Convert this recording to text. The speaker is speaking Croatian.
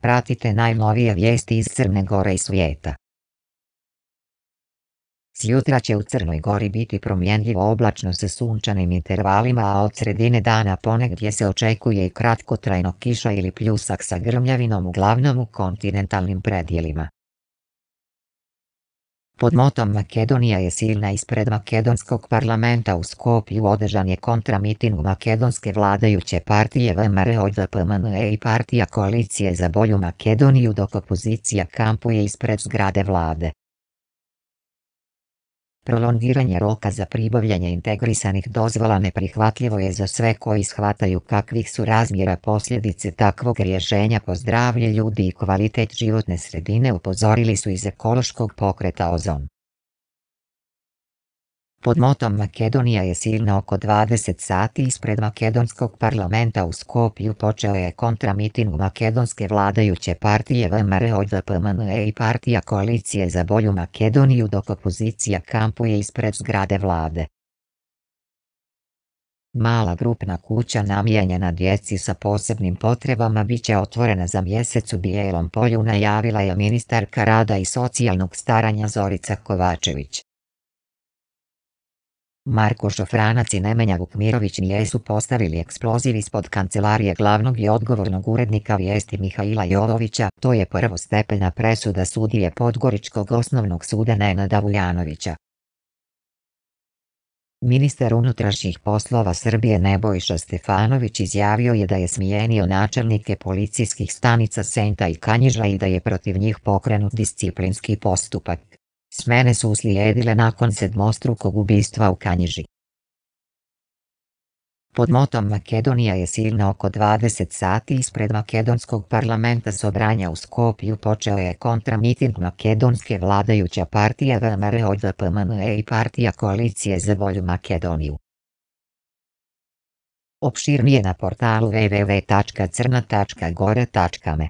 Pratite najnovije vijesti iz Crne Gore i svijeta. Sjutra će u Crnoj Gori biti promjenljivo oblačno sa sunčanim intervalima, a od sredine dana ponegdje se očekuje i kratkotrajno kiša ili pljusak sa grmljavinom, uglavnom u kontinentalnim predjelima. Pod motom Makedonija je silna ispred makedonskog parlamenta u Skopju održan je kontramiting makedonske vladajuće partije VMRO-DPMNE i partija Koalicije za bolju Makedoniju, dok opozicija kampuje ispred zgrade vlade. Prolongiranje roka za pribavljanje integrisanih dozvola neprihvatljivo je za sve koji shvataju kakvih su razmjera posljedice takvog rješenja po zdravlje ljudi i kvalitet životne sredine, upozorili su iz ekološkog pokreta Ozon. Pod motom Makedonija je silna oko 20 sati ispred makedonskog parlamenta u Skopju počeo je kontramiting makedonske vladajuće partije VMRO-DPMNE i partija Koalicije za bolju Makedoniju, dok opozicija kampuje ispred zgrade vlade. Mala grupna kuća namijenjena djeci sa posebnim potrebama bit će otvorena za mjesec u Bijelom Polju, najavila je ministarka rada i socijalnog staranja Zorica Kovačević. Marko Šofranac i Nemanja Vukmirović nijesu postavili eksploziv ispod kancelarije glavnog i odgovornog urednika vijesti Mihaila Jovovića, to je prvostepena presuda sudije Podgoričkog osnovnog suda Nenada Vuljanovića. Ministar unutrašnjih poslova Srbije Nebojša Stefanović izjavio je da je smijenio načelnike policijskih stanica Senta i Kanjiža i da je protiv njih pokrenut disciplinski postupak. Smjene su uslijedile nakon sedmostrukog ubistva u Kanjiži. Pod motom Makedonija je silna oko 20 sati ispred makedonskog parlamenta Sobranja u Skopju počeo je kontramiting makedonske vladajuća partija VMRO-DPMNE i partija Koalicije za bolju Makedoniju. Opširnije na portalu www.crna.gore.me